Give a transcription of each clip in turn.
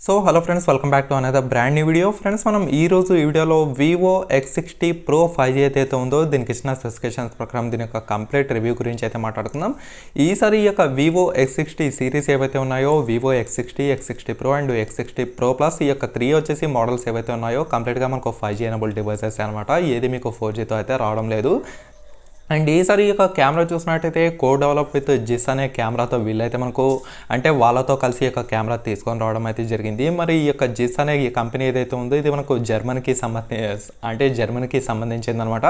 So hello friends, welcome back to another brand new video. Friends, మనం ఈ రోజు ఈ వీడియోలో వివో X60 Pro 5G అయితే ఉందో దీనికి ఇచ్చిన స్పెసిఫికేషన్స్ ప్రకారం దీని యొక్క కంప్లీట్ రివ్యూ గురించి అయితే మాట్లాడుకుందాం. ఈసారి ఈ యొక్క వివో X60 సిరీస్ ఏవైతే ఉన్నాయో Vivo X60, X60 Pro and X60 Pro Plus ఈ యొక్క 3 వచ్చేసి మోడల్స్ ఏవైతే ఉన్నాయో కంప్లీట్గా మనకు 5G ఎనేబుల్ డివైసెస్ అనమాట. ఏది మీకు 4Gతో అయితే రావడం లేదు. అండ్ ఈసారి ఈ యొక్క కెమెరా చూసినట్టయితే కో డెవలప్ విత్ జిస్ అనే కెమెరాతో వీళ్ళైతే మనకు అంటే వాళ్ళతో కలిసి ఈ యొక్క కెమెరా తీసుకొని రావడం అయితే జరిగింది. మరి ఈ యొక్క జిస్ అనే ఈ కంపెనీ ఏదైతే ఉందో ఇది మనకు జర్మనీకి సంబంధించింది అనమాట.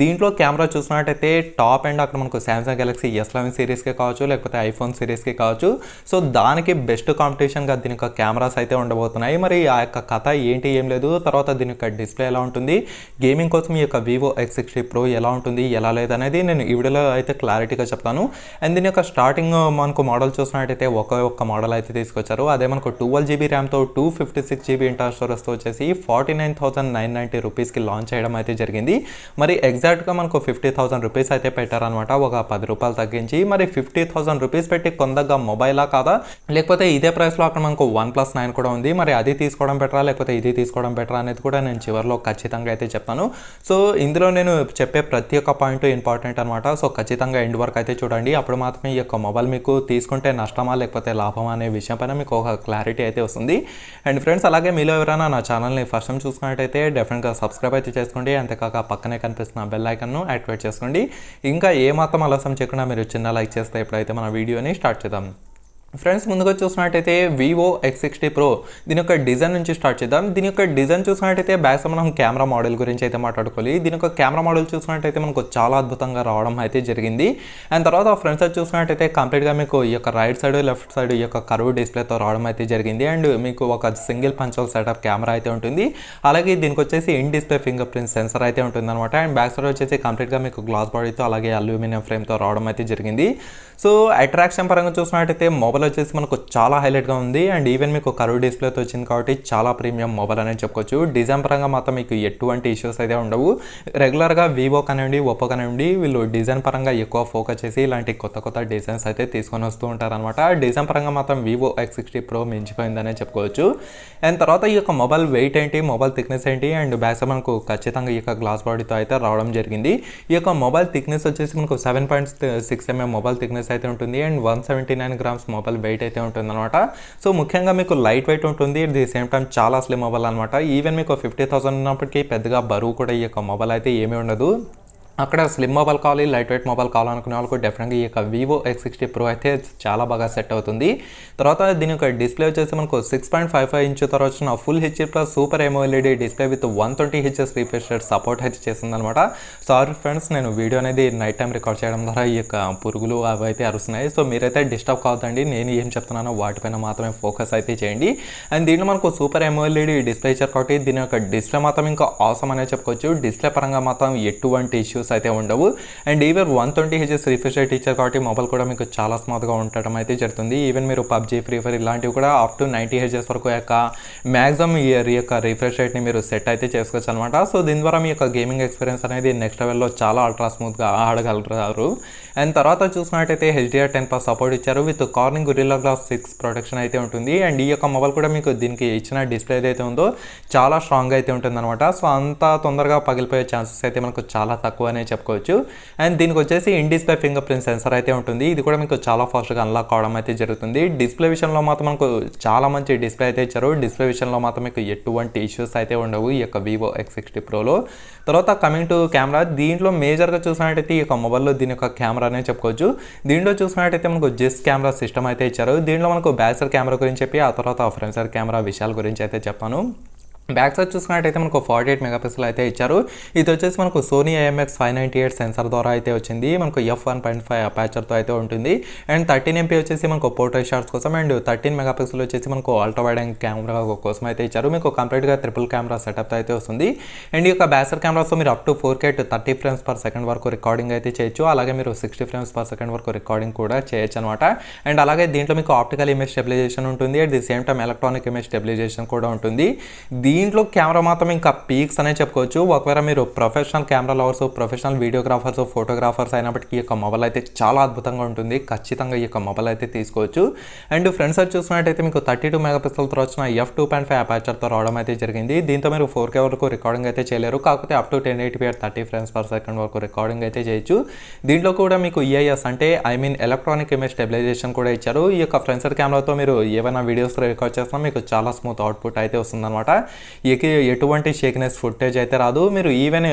దీంట్లో కెమెరా చూసినట్టయితే టాప్ అండ్ అక్కడ మనకు సామ్సంగ్ గెలాక్సీ S11 సిరీస్కి కావచ్చు, లేకపోతే ఐఫోన్ సిరీస్కి కావచ్చు. సో దానికి బెస్ట్ కాంపిటీషన్గా దీని యొక్క కెమెరాస్ అయితే ఉండబోతున్నాయి. మరి ఆ యొక్క కథ ఏంటి ఏం లేదు, తర్వాత దీని యొక్క డిస్ప్లే ఎలా ఉంటుంది, గేమింగ్ కోసం ఈ యొక్క వివో X60 Pro ఎలా ఉంటుంది ఎలా లేదు అనేది నేను ఈ వీడియోలో అయితే క్లారిటీగా చెప్తాను. అండ్ దీని యొక్క స్టార్టింగ్ మనకు మోడల్ చూసినట్టయితే ఒక్క మోడల్ అయితే తీసుకొచ్చారు. అదే మనకు 12GB ర్యామ్తో 256GB ఇంటర్నల్ స్టోరేజ్తో వచ్చేసి 49,990 రూపీస్కి లాంచ్ చేయడం అయితే జరిగింది. మరి ఎగ్జాక్ట్గా మనకు 50,000 రూపీస్ అయితే పెట్టారనమాట, ఒక 10 రూపాయలు తగ్గించి. మరి 50,000 రూపీస్ పెట్టి కొందగా మొబైలా కాదా, లేకపోతే ఇదే ప్రైస్లో అక్కడ మనకు OnePlus 9 కూడా ఉంది. మరి అది తీసుకోవడం బెటరా లేకపోతే ఇది తీసుకోవడం బెటరా అనేది కూడా నేను చివరిలో ఖచ్చితంగా అయితే చెప్తాను. సో ఇందులో నేను చెప్పే ప్రతి ఒక్క పాయింట్ ఇంపార్టెంట్ అనమాట. సో ఖచ్చితంగా ఎండ్ వరకు అయితే చూడండి. అప్పుడు మాత్రమే ఈ యొక్క మొబైల్ మీకు తీసుకుంటే నష్టమా లేకపోతే లాభమా అనే విషయం పైన మీకు ఒక క్లారిటీ అయితే వస్తుంది. అండ్ ఫ్రెండ్స్, అలాగే మీలో ఎవరైనా నా ఛానల్ని ఫస్ట్ టైం చూసుకున్నట్టయితే డెఫినెట్గా సబ్స్క్రైబ్ అయితే చేసుకోండి. అంతేకాక పక్కనే కనిపిస్తున్న బెల్ ఐకాన్ను యాక్టివేట్ చేసుకోండి. ఇంకా ఏమాత్రం ఆలస్యం చేయకుండా మీరు చిన్న లైక్ చేస్తే ఇప్పుడైతే మన వీడియోని స్టార్ట్ చేద్దాం. ఫ్రెండ్స్, ముందుగా చూసినట్టయితే వివో X60 Pro దీని యొక్క డిజైన్ నుంచి స్టార్ట్ చేద్దాం. దీని యొక్క డిజైన్ చూసినట్టయితే బ్యాక్ సైడ్ మనం కెమెరా మోడల్ గురించి అయితే మాట్లాడుకోవాలి. దీని యొక్క కెమెరా మోడల్ చూసినట్టయితే మనకు చాలా అద్భుతంగా రావడం అయితే జరిగింది. అండ్ తర్వాత ఫ్రంట్ సైడ్ చూసినట్టయితే కంప్లీట్గా మీకు ఈ యొక్క రైట్ సైడ్ లెఫ్ట్ సైడ్ ఈ యొక్క కర్వ్ డిస్ప్లేతో రావడం అయితే జరిగింది. అండ్ మీకు ఒక సింగిల్ పంచోల్ సెటప్ కెమెరా అయితే ఉంటుంది. అలాగే దీనికి వచ్చేసి in display finger print sensor అయితే ఉంటుంది అనమాట. అండ్ బ్యాక్ సైడ్ వచ్చేసి కంప్లీట్గా మీకు గ్లాస్ బాడీతో అలాగే అల్యూమినియం ఫ్రేమ్తో రావడం అయితే జరిగింది. సో అట్రాక్షన్ పరంగా చూసినట్టయితే మొబైల్ వచ్చేసి మనకు చాలా హైలైట్గా ఉంది. అండ్ ఈవెన్ మీకు కర్వ్ డిస్ప్లేతో వచ్చింది కాబట్టి చాలా ప్రీమియం మొబైల్ అనేది చెప్పుకోవచ్చు. డిజైన్ పరంగా మాత్రం మీకు ఎటువంటి ఇష్యూస్ అయితే ఉండవు. రెగ్యులర్గా వివో కానివ్వండి, ఒప్పో కానివ్వండి, వీళ్ళు డిజైన్ పరంగా ఎక్కువ ఫోకస్ చేసి ఇలాంటి కొత్త డిజైన్స్ అయితే తీసుకొని వస్తూ ఉంటారనమాట. డిజైన్ పరంగా మాత్రం వివో X60 Pro మించిపోయిందనే చెప్పుకోవచ్చు. అండ్ తర్వాత ఈ యొక్క మొబైల్ వెయిట్ ఏంటి, మొబైల్ థిక్నెస్ ఏంటి, అండ్ బ్యాక్ సైడ్ మనకు ఖచ్చితంగా ఈ యొక్క గ్లాస్ బాడీతో అయితే రావడం జరిగింది. ఈ యొక్క మొబైల్ థిక్నెస్ వచ్చేసి మనకు 7.6mm మొబైల్ థిక్నెస్ అయితే ఉంటుంది. అండ్ 179 grams మొబైల్ వెయిట్ అయితే ఉంటుంది అనమాట. సో ముఖ్యంగా మీకు లైట్ వెయిట్ ఉంటుంది. ది సేమ్ టైం చాలా స్లిమ్ మొబైల్ అనమాట. ఈవెన్ మీకు 50,000 ఉన్నప్పటికీ పెద్దగా బరువు కూడా ఈ యొక్క మొబైల్ అయితే ఏమీ ఉండదు. అక్కడ స్లిమ్ మొబైల్ కావాలి, లైట్ వెయిట్ మొబైల్ కావాలనుకునే వాళ్ళకు డెఫినెట్గా ఈ యొక్క వివో X60 Pro అయితే చాలా బాగా సెట్ అవుతుంది. తర్వాత దీని యొక్క డిస్ప్లే వచ్చేసి మనకు 6.55 ఇంచ్ తర్వాత వచ్చిన full HD plus super AMOLED display with 120 Hz refresh rate support అయితే చేస్తుంది అనమాట. సారీ ఫ్రెండ్స్, నేను వీడియో అనేది నైట్ టైం రికార్డ్ చేయడం ద్వారా ఈ యొక్క పురుగులు అవి అయితే అరుస్తున్నాయి. సో మీరైతే డిస్టర్బ్ కావద్దండి. నేను ఏం చెప్తున్నానో వాటిపైన మాత్రమే ఫోకస్ అయితే చేయండి. అండ్ దీంట్లో మనకు సూపర్ AMOLED డిస్ప్లే ఇచ్చారు కాబట్టి దీని యొక్క డిస్ప్లే మాత్రం ఇంకా ఆసమ్ అనేది చెప్పుకోవచ్చు. డిస్ప్లే పరంగా మాత్రం ఎటువంటి ఇష్యూస్ అయితే ఉండవు. And even 120 Hz refresh rate ఇచ్చారు కాబట్టి మొబైల్ కూడా మీకు చాలా స్మూత్గా ఉండటం అయితే జరుగుతుంది. ఈవెన్ మీరు PUBG, ఫ్రీ ఫైర్ ఇలాంటివి కూడా అప్ టు 90 Hz వరకు యొక్క మ్యాక్సిమం ఈ యొక్క రిఫ్రెష్ రేట్ని మీరు సెట్ అయితే చేసుకోవచ్చు అనమాట. సో దీని ద్వారా మీ యొక్క గేమింగ్ ఎక్స్పీరియన్స్ అనేది నెక్స్ట్ లెవెల్లో చాలా అల్ట్రా స్మూత్గా ఆడగలుగుతారు. అండ్ తర్వాత చూసినట్టయితే HDR10+ సపోర్ట్ ఇచ్చారు with Corning Gorilla Glass 6 protection అయితే ఉంటుంది. అండ్ ఈ యొక్క మొబైల్ కూడా మీకు దీనికి ఇచ్చిన డిస్ప్లే ఏదైతే ఉందో చాలా స్ట్రాంగ్గా అయితే ఉంటుంది అనమాట. సో అంత తొందరగా పగిలిపోయే ఛాన్సెస్ అయితే మనకు చాలా తక్కువ అనే చెప్పుకోవచ్చు. అండ్ దీనికి వచ్చేసి in display finger print sensor అయితే ఉంటుంది. ఇది కూడా మీకు చాలా ఫాస్ట్గా అన్లాక్ అవడం అయితే జరుగుతుంది. డిస్ప్లే విషయంలో మాత్రం మనకు చాలా మంచి డిస్ప్లే అయితే ఇచ్చారు. డిస్ప్లే విషయంలో మాత్రం మీకు ఎటువంటి ఇష్యూస్ అయితే ఉండవు ఈ యొక్క వివో X60 Proలో. తర్వాత కమింగ్ టు కెమెరా, దీంట్లో మేజర్గా చూసినట్టయితే ఈ యొక్క మొబైల్లో దీని యొక్క కెమెరా అనే చెప్పుకోవచ్చు. దీంట్లో చూసినట్టయితే మనకు జిస్ కెమెరా సిస్టమ్ అయితే ఇచ్చారు. దీంట్లో మనకు బ్యాక్ సైడ్ కెమెరా గురించి చెప్పి ఆ తర్వాత ఫ్రంట్ సైడ్ కెమెరా విషయాల గురించి అయితే చెప్పాను. బ్యాక్ సైడ్ చూసుకున్నట్టయితే మనకు 48 మెగాపిక్సెల్ అయితే ఇచ్చారు. ఇది వచ్చేసి మనకు సోనీ IMX598 సెన్సార్ ద్వారా అయితే వచ్చింది. మనకు f1.5 అపాచర్తో అయితే ఉంటుంది. అండ్ 13MP వచ్చేసి మనకు పోర్ట్రేట్ షాట్స్ కోసం, అండ్ 13 మెగాపిక్సెల్ వచ్చేసి మనకు అల్ట్రా వైడ్ యాంగిల్ కెమెరా కోసం అయితే ఇచ్చారు. మీకు కంప్లీట్గా ట్రిపుల్ కెమెరా సెటప్ అయితే వస్తుంది. అండ్ ఈ యొక్క బ్యాక్ సైడ్ కెమెరాతో మీరు అప్ టు 4K 30 frames/second వరకు రికార్డింగ్ అయితే చేయొచ్చు. అలాగే మీరు 60 frames/second వరకు రికార్డింగ్ కూడా చేయొచ్చు అనమాట. అండ్ అలాగే దీంట్లో మీకు ఆప్టికల్ ఇమేజ్ స్టెబిలైజేషన్ ఉంటుంది. At the same time electronic image stabilisation కూడా ఉంటుంది. దీంట్లో కెమెరా మాత్రం ఇంకా పీక్స్ అనే చెప్పుకోవచ్చు. ఒకవేళ మీరు professional camera lovers, professional videographers, photographers అయినప్పటికీ ఈ యొక్క మొబైల్ అయితే చాలా అద్భుతంగా ఉంటుంది. ఖచ్చితంగా ఈ యొక్క మొబైల్ అయితే తీసుకోవచ్చు. అండ్ ఫ్రంట్ సైడ్ చూసుకున్నట్టయితే మీకు 32 మెగాపిక్సెల్తో వచ్చిన f2.5 అపాచర్తో రావడం అయితే జరిగింది. దీంతో మీరు 4K వరకు రికార్డింగ్ అయితే చేయలేరు. కాకపోతే up to 1080p at 30 frames per second వరకు రికార్డింగ్ అయితే చేయొచ్చు. దీంట్లో కూడా మీకు EIS అంటే ఎలక్ట్రానిక్ ఇమేజ్ స్టెబిలైజేషన్ కూడా ఇచ్చారు. ఈ యొక్క ఫ్రంట్ సైడ్ కెమెరాతో మీరు ఏమైనా వీడియోస్ రికార్డ్ చేసినా మీకు చాలా స్మూత్ అవుట్పుట్ అయితే వస్తుందన్నమాట. ఎటువంటి షేకినెస్ ఫుటేజ్ అయితే రాదు. మీరు ఈవెన్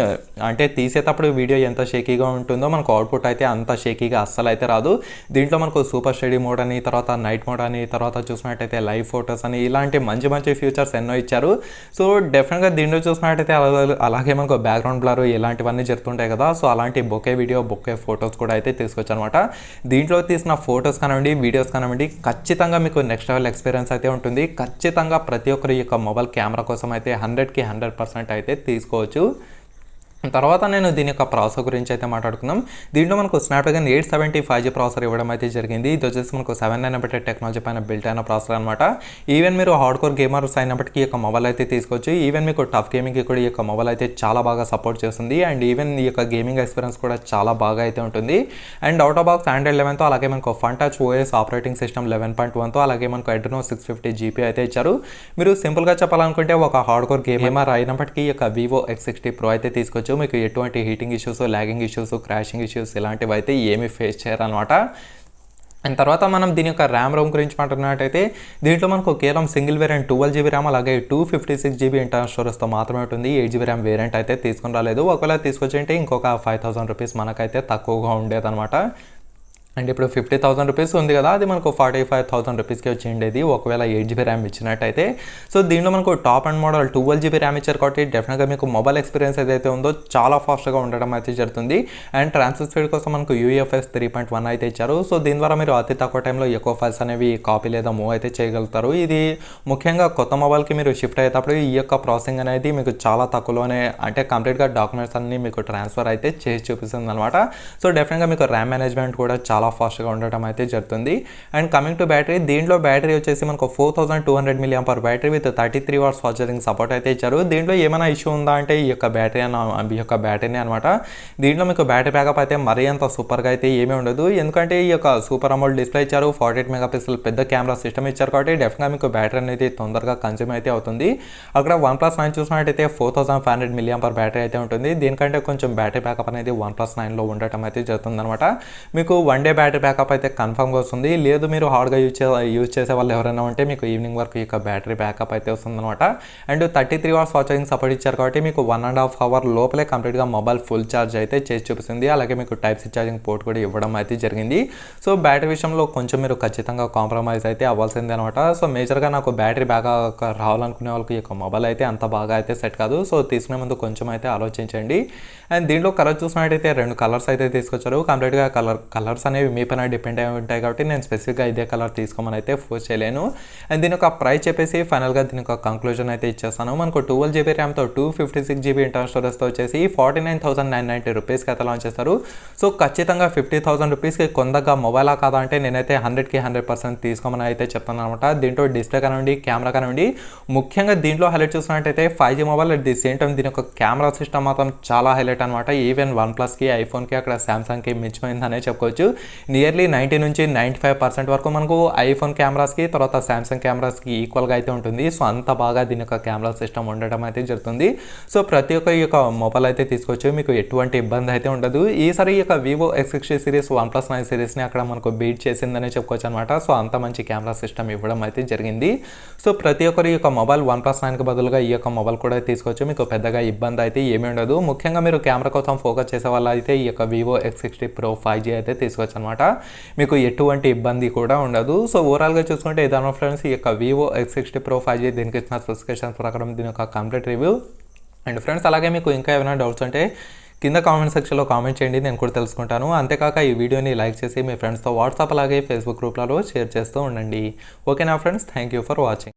అంటే తీసేటప్పుడు వీడియో ఎంత షేకీగా ఉంటుందో మనకు అవుట్పుట్ అయితే అంత షేకీగా అస్సలు అయితే రాదు. దీంట్లో మనకు సూపర్ స్టడీ మోడ్ అని, తర్వాత నైట్ మోడ్ అని, తర్వాత చూసినట్టయితే లైవ్ ఫోటోస్ అని ఇలాంటి మంచి మంచి ఫీచర్స్ ఎన్నో ఇచ్చారు. సో డెఫినెట్గా దీంట్లో చూసినట్టయితే అలాగే మనకు బ్యాక్గ్రౌండ్ బ్లర్ ఇలాంటివన్నీ జరుగుతుంటాయి కదా. సో అలాంటి బొకే వీడియో, బొకే ఫొటోస్ కూడా అయితే తీసుకొచ్చు అనమాట. దీంట్లో తీసిన ఫొటోస్ కానివ్వండి, వీడియోస్ కానివ్వండి, ఖచ్చితంగా మీకు నెక్స్ట్ లెవెల్ ఎక్స్పీరియన్స్ అయితే ఉంటుంది. ఖచ్చితంగా ప్రతి ఒక్కరి యొక్క మొబైల్ కెమెరా కోసం అయితే 100కి 100% అయితే తీసుకోవచ్చు. తర్వాత నేను దీని యొక్క ప్రాసెసర్ గురించి అయితే మాట్లాడుకుందాం. దీంట్లో మనకు స్నాప్డ్రాగన్ 870 5G ప్రాసెసర్ ఇవ్వడం అయితే జరిగింది. ఇది వచ్చేసి మనకు 7 nanometer టెక్నాలజీ పైన బిల్ట్ అయిన ప్రాసెసర్ అనమాట. ఈవెన్ మీరు హార్డ్ కోర్ గేమర్స్ అయినప్పటికీ ఈ యొక్క మొబైల్ అయితే తీసుకోవచ్చు. ఈవెన్ మీకు టఫ్ గేమింగ్కి కూడా ఈ యొక్క మొబైల్ అయితే చాలా బాగా సపోర్ట్ చేస్తుంది. అండ్ ఈవెన్ ఈ యొక్క గేమింగ్ ఎక్స్పీరియన్స్ కూడా చాలా బాగా అయితే ఉంటుంది. And out of box Android 11తో, అలాగే మనకు FunTouch OS ఆపరేటింగ్ సిస్టమ్ 11.1తో, అలాగే మనకు Adreno 650 GPU అయితే ఇచ్చారు. మీరు సింపుల్గా చెప్పాలనుకుంటే ఒక హార్డ్ కోర్ గేమర్ అయినప్పటికీ ఈ యొక్క Vivo X60 Pro అయితే తీసుకోవచ్చు. మీకు ఎటువంటి heating issues, lagging issues, crashing issues ఇలాంటివి అయితే ఏమీ ఫేస్ చేయరనమాట. అండ్ తర్వాత మనం దీని యొక్క ర్యామ్ గురించి మాట్లాడినట్టయితే దీంట్లో మనకు కేవలం సింగిల్ వేరియంట్ 12GB ర్యామ్, అలాగే 256GB ఇంటర్నల్ స్టోరేజ్తో మాత్రమే ఉంటుంది. 8GB ర్యామ్ వేరియంట్ అయితే తీసుకుని రాలేదు. ఒకవేళ తీసుకొచ్చింటే ఇంకొక 5000 రూపీస్ మనకైతే తక్కువగా ఉండేదన్నమాట. అండ్ ఇప్పుడు 50,000 రూపీస్ ఉంది కదా, అది మనకు 45,000 రూపీస్కి వచ్చి ఉండేది ఒకవేళ 8GB ర్యామ్ ఇచ్చినట్టయితే. సో దీంట్లో మనకు top and model 12GB RAM ఇచ్చారు కాబట్టి డెఫినెట్గా మీకు మొబైల్ ఎక్స్పీరియన్స్ ఏదైతే ఉందో చాలా ఫాస్ట్గా ఉండడం అయితే జరుగుతుంది. అండ్ ట్రాన్స్ఫర్ స్పీడ్ కోసం మనకు UFS 3.1 అయితే ఇచ్చారు. సో దీని ద్వారా మీరు అతి తక్కువ టైంలో ఎక్కువ ఫైల్స్ అనేవి కాపీ లేదా మూవ్ అయితే చేయగలుగుతారు. ఇది ముఖ్యంగా కొత్త మొబైల్కి మీరు షిఫ్ట్ అయ్యేటప్పుడు ఈ యొక్క ప్రాసెసింగ్ అనేది మీకు చాలా తక్కువలోనే అంటే కంప్లీట్గా డాక్యుమెంట్స్ అన్ని మీకు ట్రాన్స్ఫర్ అయితే చేసి చూపిస్తుంది అనమాట. సో డెఫినెట్గా మీకు ర్యామ్ మేనేజ్మెంట్ కూడా చాలా ఫాస్ట్గా ఉండటం అయితే జరుగుతుంది. అండ్ కమింగ్ టు బ్యాటరీ, దీంట్లో బ్యాటరీ వచ్చేసి మనకు 4200 mAh battery with 33 watts fast charging support అయితే ఇచ్చారు. దీంట్లో ఏమైనా ఇష్యూ ఉందా అంటే ఈ యొక్క బ్యాటరీనే అనమాట. దీంట్లో మీకు బ్యాటరీ బ్యాకప్ అయితే మరీ అంత సూపర్గా అయితే ఏమీ ఉండదు. ఎందుకంటే ఈ యొక్క సూపర్ అమోల్డ్ డిస్ప్లే ఇచ్చారు, 48 మెగాపిక్సెల్ పెద్ద కెమెరా సిస్టమ్ ఇచ్చారు కాబట్టి డెఫినెట్గా మీకు బ్యాటరీ అనేది తొందరగా కన్జ్యూమ్ అయితే అవుతుంది. అక్కడ OnePlus 9 చూసినట్టయితే 4500 mAh బ్యాటరీ అయితే ఉంటుంది. దీనికంటే కొంచెం బ్యాటరీ బ్యాకప్ అనేది OnePlus 9లో ఉండటం అయితే జరుగుతుంది అనమాట. మీకు 1 day బ్యాటరీ బ్యాకప్ అయితే కన్ఫర్మ్గా వస్తుంది. లేదు మీరు హార్డ్గా యూజ్ చేసే వాళ్ళు ఎవరైనా ఉంటే మీకు ఈవినింగ్ వరకు ఈ యొక్క బ్యాటరీ బ్యాకప్ అయితే వస్తుంది అనమాట. And 33 watts fast charging support ఇచ్చారు కాబట్టి మీకు 1.5 hour లోపలే కంప్లీట్గా మొబైల్ ఫుల్ ఛార్జ్ అయితే చేసి చూపిస్తుంది. అలాగే మీకు Type-C ఛార్జింగ్ పోర్ట్ కూడా ఇవ్వడం అయితే జరిగింది. సో బ్యాటరీ విషయంలో కొంచెం మీరు ఖచ్చితంగా కాంప్రమైజ్ అయితే అవ్వాల్సిందే అనమాట. సో మేజర్గా నాకు బ్యాటరీ బ్యాకప్ రావాలనుకునే వాళ్ళకి ఈ యొక్క మొబైల్ అయితే అంత బాగా అయితే సెట్ కాదు. సో తీసుకునే ముందు కొంచెం అయితే ఆలోచించండి. అండ్ దీంట్లో కలర్ చూసినట్టయితే 2 కలర్స్ అయితే తీసుకొచ్చారు. కంప్లీట్గా కలర్స్ అనేవి మీ పైన డిపెండ్ అయి ఉంటాయి కాబట్టి నేను స్పెసిఫిక్గా ఇదే కలర్ తీసుకోమని అయితే ఫోర్స్ చేయలేను. అండ్ దీని యొక్క ప్రైస్ చెప్పేసి ఫైనల్గా దీని యొక్క కంక్లూజన్ అయితే ఇచ్చేస్తాను. మనకు 12GB ర్యామ్తో 256GB ఇంటర్నల్ స్టోరేజ్తో వచ్చేసి 49,990 రూపీస్కి అయితే లాంచ్ చేస్తారు. సో ఖచ్చితంగా 50,000 రూపీస్కి కొందగా మొబైలా కాదా అంటే నేనైతే 100కి 100% తీసుకోమని అయితే చెప్తాను అనమాట. దీంట్లో డిస్ప్లే కానివ్వండి, కెమెరా కానివ్వండి, ముఖ్యంగా దీంట్లో హైలైట్ చూసినట్టయితే 5G mobile at the same time దీని యొక్క కెమెరా సిస్టమ్ మాత్రం చాలా హైలైట్ అనమాట. ఈవెన్ OnePlusకి, ఐఫోన్కి, అక్కడ శాంసంగ్కి మించిపోయిందనే చెప్పుకోవచ్చు. నియర్లీ 90 నుంచి 95% వరకు మనకు ఐఫోన్ కెమెరాస్కి, తర్వాత శాంసంగ్ కెమెరాస్కి ఈక్వల్గా అయితే ఉంటుంది. సో అంత బాగా దీని యొక్క కెమెరా సిస్టమ్ ఉండటం అయితే జరుగుతుంది. సో ప్రతి ఒక్క ఈ యొక్క మొబైల్ అయితే తీసుకోవచ్చు, మీకు ఎటువంటి ఇబ్బంది అయితే ఉండదు. ఈసారి ఈ యొక్క Vivo X60 సిరీస్ OnePlus 9 సిరీస్ని అక్కడ మనకు బీట్ చేసిందనే చెప్పుకోవచ్చు అనమాట. సో అంత మంచి కెమెరా సిస్టమ్ ఇవ్వడం అయితే జరిగింది. సో ప్రతి ఒక్కరు ఈ యొక్క మొబైల్ OnePlus 9కి బదులుగా ఈ యొక్క మొబైల్ కూడా తీసుకోవచ్చు, మీకు పెద్దగా ఇబ్బంది అయితే ఏమీ ఉండదు. ముఖ్యంగా మీరు కెమెరా కోసం ఫోకస్ చేసే వాళ్ళు అయితే ఈ యొక్క Vivo X60 Pro 5G అయితే తీసుకోవచ్చు అనమాట. మీకు ఎటువంటి ఇబ్బంది కూడా ఉండదు. సో ఓవరాల్గా చూసుకుంటే ఇదన్న ఫ్రెండ్స్ ఈ యొక్క Vivo X60 Pro 5G దీనికి ఇచ్చిన స్పెసిఫికేషన్స్ ప్రకారం దీని యొక్క కంప్లీట్ రివ్యూ. అండ్ ఫ్రెండ్స్ అలాగే మీకు ఇంకా ఏమైనా డౌట్స్ ఉంటే కింద కామెంట్ సెక్షన్లో కామెంట్ చేయండి, నేను కూడా తెలుసుకుంటాను. అంతేకాక ఈ వీడియోని లైక్ చేసి మీ ఫ్రెండ్స్తో వాట్సాప్ అలాగే ఫేస్బుక్ గ్రూప్లలో షేర్ చేస్తూ ఉండండి. ఓకేనా friends, thank you for watching.